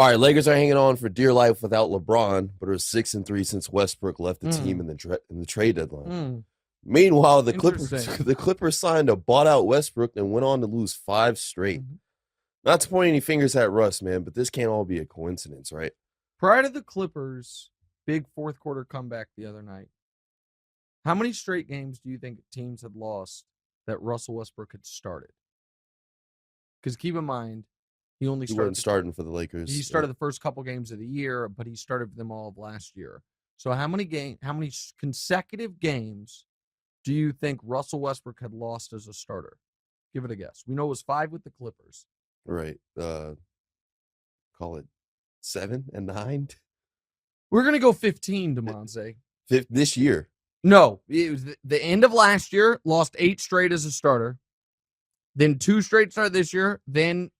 All right, Lakers are hanging on for dear life without LeBron, but are 6-3 since Westbrook left the team in the trade deadline. Meanwhile, the Clippers signed a bought out Westbrook and went on to lose 5 straight. Not to point any fingers at Russ, man, but this can't all be a coincidence, right? Prior to the Clippers' big fourth quarter comeback the other night, how many straight games do you think teams had lost that Russell Westbrook had started? Because keep in mind, he wasn't starting for the Lakers. He started the first couple games of the year, but he started them all of last year. So how many consecutive games do you think Russell Westbrook had lost as a starter? Give it a guess. We know it was 5 with the Clippers. Right. Call it 7 and 9. We're going to go 15, Damonza. This year. No, it was the end of last year, lost 8 straight as a starter. Then 2 straight started this year, then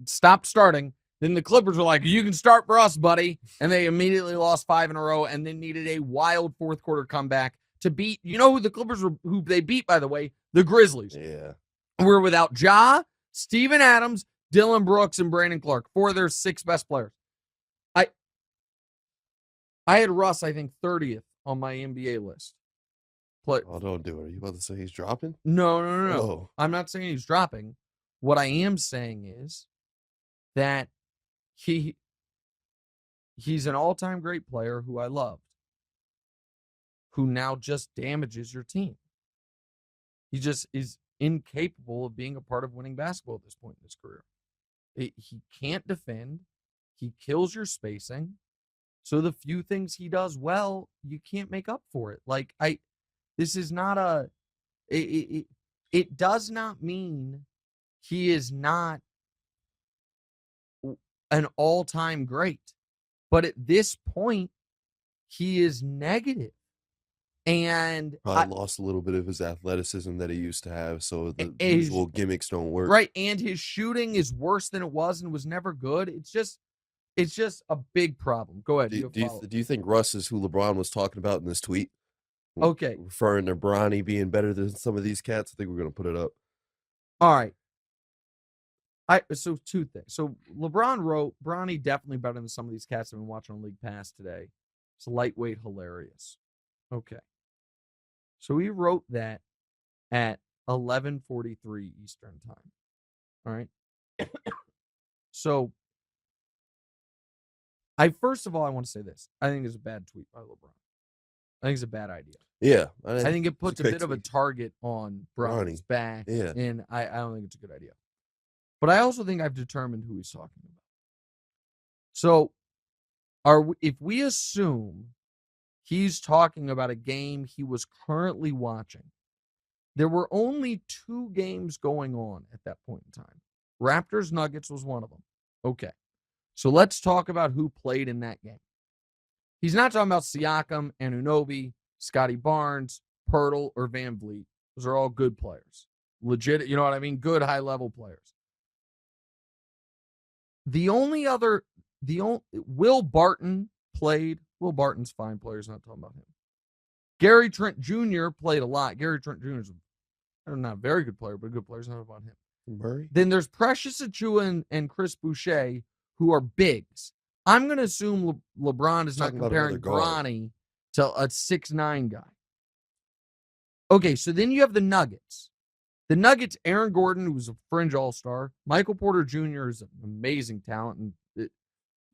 stopped starting. Then the Clippers were like, you can start for us, buddy. And they immediately lost 5 in a row and then needed a wild fourth quarter comeback to beat, you know who the Clippers were, who they beat, by the way? The Grizzlies. Yeah. We're without Ja, Steven Adams, Dylan Brooks, and Brandon Clark. 4 of their 6 best players. I had Russ, I think, 30th on my NBA list. Oh, don't do it. Are you about to say he's dropping? No. Oh. I'm not saying he's dropping. What I am saying is that he's an all-time great player who I loved, who now just damages your team. He just is incapable of being a part of winning basketball at this point in his career. He can't defend. He kills your spacing. So the few things he does well, you can't make up for it. This is not it does not mean he is not an all-time great. But at this point, he is negative. And probably lost a little bit of his athleticism that he used to have, so the usual gimmicks don't work. Right, and his shooting is worse than it was and was never good. It's just a big problem. Go ahead. Do you think Russ is who LeBron was talking about in this tweet? Okay. Referring to Bronny being better than some of these cats. I think we're going to put it up. All right. So 2 things. So LeBron wrote, Bronny definitely better than some of these cats I've been watching on League Pass today. It's lightweight hilarious. Okay. So he wrote that at 11:43 Eastern time. All right. So first of all, I want to say this. I think it's a bad tweet by LeBron. I think it's a bad idea. Yeah. I think it puts a bit of a target on Bronny's back. Yeah. And I don't think it's a good idea. But I also think I've determined who he's talking about. So if we assume he's talking about a game he was currently watching, there were only 2 games going on at that point in time. Raptors Nuggets was one of them. Okay. So let's talk about who played in that game. He's not talking about Siakam, Anunoby, Scotty Barnes, Pirtle, or Van Vliet. Those are all good players. Legit, you know what I mean? Good high-level players. Will Barton played. Will Barton's fine players, not talking about him. Gary Trent Jr. played a lot. Gary Trent Jr. is not a very good player, but a good player, not about him. Murray? Then there's Precious Achiuwa and Chris Boucher, who are bigs. I'm going to assume LeBron is not comparing Bronny to a 6'9" guy. Okay, so then you have the Nuggets. The Nuggets, Aaron Gordon, who's a fringe all-star. Michael Porter Jr. is an amazing talent. And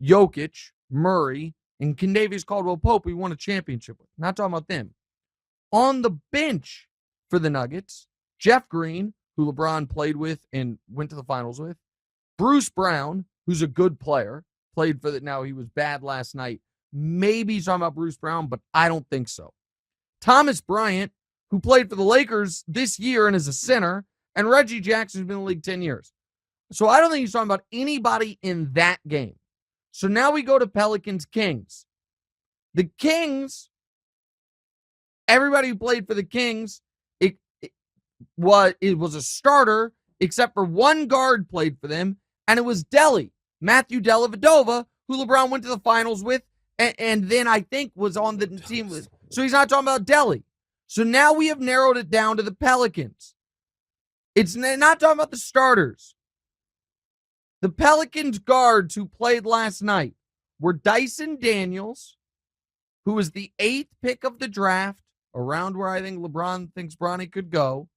Jokic, Murray, and Kendavius Caldwell-Pope, we won a championship with. Not talking about them. On the bench for the Nuggets, Jeff Green, who LeBron played with and went to the finals with. Bruce Brown, who's a good player, played for now he was bad last night. Maybe he's talking about Bruce Brown, but I don't think so. Thomas Bryant, who played for the Lakers this year and is a center, and Reggie Jackson, who's been in the league 10 years. So I don't think he's talking about anybody in that game. So now we go to Pelicans-Kings. The Kings, everybody who played for the Kings, it was a starter, except for one guard played for them, and it was Matthew Dellavedova, who LeBron went to the finals with, and then I think was on the team with. So he's not talking about Delly. So now we have narrowed it down to the Pelicans. It's not talking about the starters. The Pelicans guards who played last night were Dyson Daniels, who was the 8th pick of the draft, around where I think LeBron thinks Bronny could go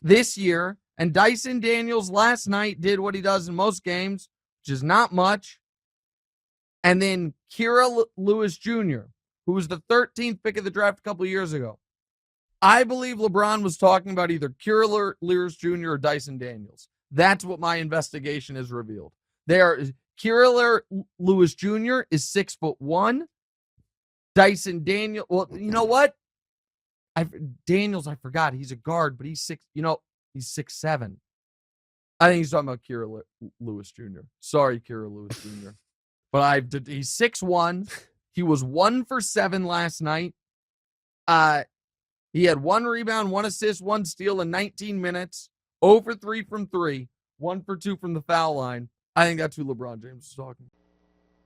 this year. And Dyson Daniels last night did what he does in most games, which is not much. And then Kira Lewis Jr., who was the 13th pick of the draft a couple of years ago. I believe LeBron was talking about either Kira Lewis Jr. or Dyson Daniels. That's what my investigation has revealed. Kira Lewis Jr. is 6'1". Dyson Daniels, well, you know what? Daniels, I forgot. He's a guard, but he's 6'7". I think he's talking about Kira Lewis Jr. Sorry, Kira Lewis Jr. But he's 6'1". He was 1 for 7 last night. He had 1 rebound, 1 assist, 1 steal in 19 minutes. 0 for 3 from 3. 1 for 2 from the foul line. I think that's who LeBron James is talking.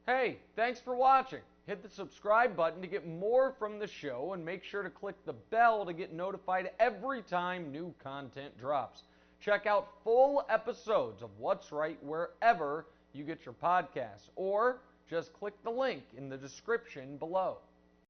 Hey, thanks for watching. Hit the subscribe button to get more from the show, and make sure to click the bell to get notified every time new content drops. Check out full episodes of What's Right wherever you get your podcasts, or just click the link in the description below.